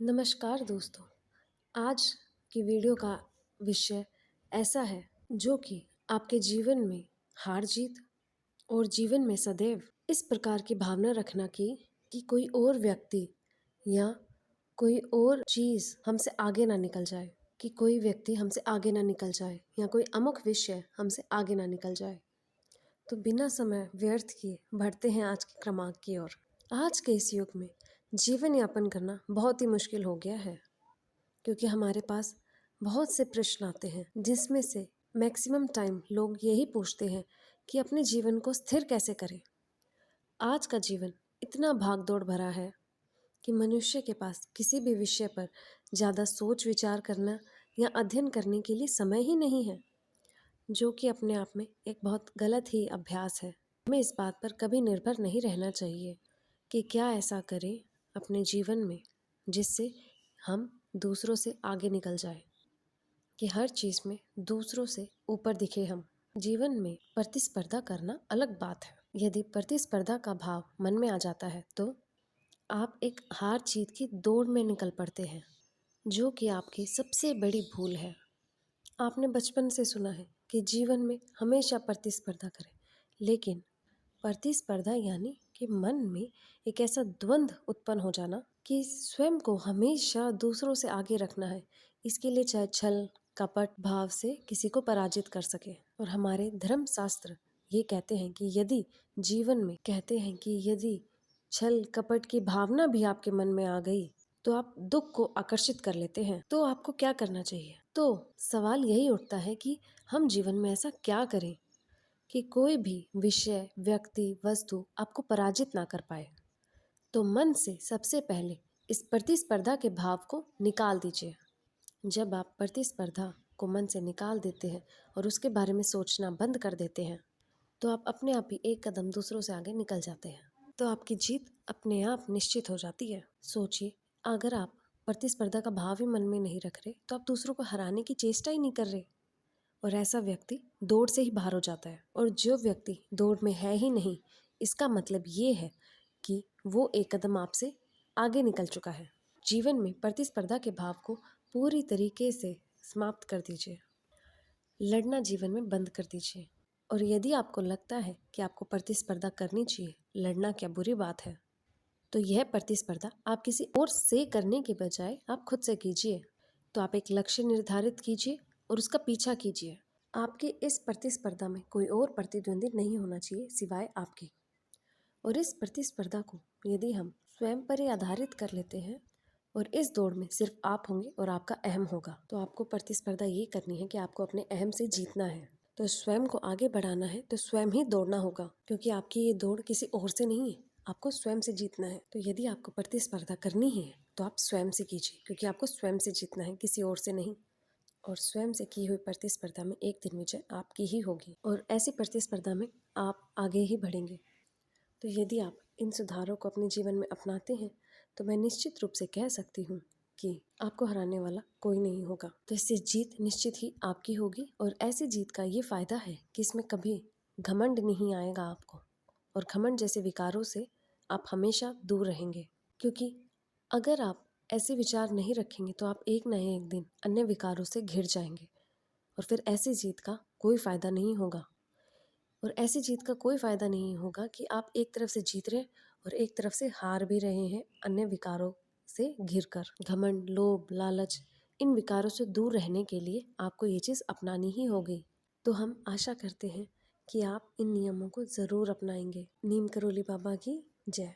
नमस्कार दोस्तों। आज की वीडियो का विषय ऐसा है जो कि आपके जीवन में हार जीत और जीवन में सदैव इस प्रकार की भावना रखना कि कोई और व्यक्ति या कोई और चीज़ हमसे आगे ना निकल जाए, कि कोई व्यक्ति हमसे आगे ना निकल जाए या कोई अमुक विषय हमसे आगे ना निकल जाए। तो बिना समय व्यर्थ किए बढ़ते हैं आज के क्रमांक की ओर। आज के इस युग में जीवन यापन करना बहुत ही मुश्किल हो गया है, क्योंकि हमारे पास बहुत से प्रश्न आते हैं जिसमें से मैक्सिमम टाइम लोग यही पूछते हैं कि अपने जीवन को स्थिर कैसे करें। आज का जीवन इतना भाग दौड़ भरा है कि मनुष्य के पास किसी भी विषय पर ज़्यादा सोच विचार करना या अध्ययन करने के लिए समय ही नहीं है, जो कि अपने आप में एक बहुत गलत ही अभ्यास है। हमें इस बात पर कभी निर्भर नहीं रहना चाहिए कि क्या ऐसा करें अपने जीवन में जिससे हम दूसरों से आगे निकल जाए, कि हर चीज़ में दूसरों से ऊपर दिखे हम। जीवन में प्रतिस्पर्धा करना अलग बात है। यदि प्रतिस्पर्धा का भाव मन में आ जाता है तो आप एक हार जीत की दौड़ में निकल पड़ते हैं, जो कि आपकी सबसे बड़ी भूल है। आपने बचपन से सुना है कि जीवन में हमेशा प्रतिस्पर्धा करें, लेकिन प्रतिस्पर्धा यानी कि मन में एक ऐसा द्वंद्व उत्पन्न हो जाना कि स्वयं को हमेशा दूसरों से आगे रखना है। इसके लिए चाहे छल कपट भाव से किसी को पराजित कर सके। और हमारे धर्म शास्त्र ये कहते हैं कि यदि छल कपट की भावना भी आपके मन में आ गई तो आप दुख को आकर्षित कर लेते हैं। तो आपको क्या करना चाहिए? तो सवाल यही उठता है कि हम जीवन में ऐसा क्या करें कि कोई भी विषय व्यक्ति वस्तु आपको पराजित ना कर पाए। तो मन से सबसे पहले इस प्रतिस्पर्धा के भाव को निकाल दीजिए। जब आप प्रतिस्पर्धा को मन से निकाल देते हैं और उसके बारे में सोचना बंद कर देते हैं तो आप अपने आप ही एक कदम दूसरों से आगे निकल जाते हैं। तो आपकी जीत अपने आप निश्चित हो जाती है। सोचिए, अगर आप प्रतिस्पर्धा का भाव ही मन में नहीं रख रहे तो आप दूसरों को हराने की चेष्टा ही नहीं कर रहे, और ऐसा व्यक्ति दौड़ से ही बाहर हो जाता है। और जो व्यक्ति दौड़ में है ही नहीं, इसका मतलब ये है कि वो एक कदम आपसे आगे निकल चुका है। जीवन में प्रतिस्पर्धा के भाव को पूरी तरीके से समाप्त कर दीजिए। लड़ना जीवन में बंद कर दीजिए। और यदि आपको लगता है कि आपको प्रतिस्पर्धा करनी चाहिए, लड़ना क्या बुरी बात है, तो यह प्रतिस्पर्धा आप किसी और से करने के बजाय आप खुद से कीजिए। तो आप एक लक्ष्य निर्धारित कीजिए और उसका पीछा कीजिए। आपकी इस प्रतिस्पर्धा में कोई और प्रतिद्वंदी नहीं होना चाहिए सिवाय आपके। और इस प्रतिस्पर्धा को यदि हम स्वयं पर ही आधारित कर लेते हैं और इस दौड़ में सिर्फ आप होंगे और आपका अहम होगा, तो आपको प्रतिस्पर्धा ये करनी है कि आपको अपने अहम से जीतना है। तो स्वयं को आगे बढ़ाना है तो स्वयं ही दौड़ना होगा, क्योंकि आपकी ये दौड़ किसी और से नहीं है, आपको स्वयं से जीतना है। तो यदि आपको प्रतिस्पर्धा करनी है तो आप स्वयं से कीजिए, क्योंकि आपको स्वयं से जीतना है, किसी और से नहीं। और स्वयं से की हुई प्रतिस्पर्धा में एक दिन विजय आपकी ही होगी, और ऐसी प्रतिस्पर्धा में आप आगे ही बढ़ेंगे। तो यदि आप इन सुधारों को अपने जीवन में अपनाते हैं तो मैं निश्चित रूप से कह सकती हूँ कि आपको हराने वाला कोई नहीं होगा। तो इससे जीत निश्चित ही आपकी होगी। और ऐसी जीत का ये फायदा है कि इसमें कभी घमंड नहीं आएगा आपको, और घमंड जैसे विकारों से आप हमेशा दूर रहेंगे। क्योंकि अगर आप ऐसे विचार नहीं रखेंगे तो आप एक न एक दिन अन्य विकारों से घिर जाएंगे, और फिर ऐसी जीत का कोई फायदा नहीं होगा। और ऐसी जीत का कोई फ़ायदा नहीं होगा कि आप एक तरफ से जीत रहे और एक तरफ से हार भी रहे हैं अन्य विकारों से घिरकर। घमंड, लोभ, लालच, इन विकारों से दूर रहने के लिए आपको ये चीज़ अपनानी ही होगी। तो हम आशा करते हैं कि आप इन नियमों को ज़रूर अपनाएंगे। नीम करोली बाबा की जय।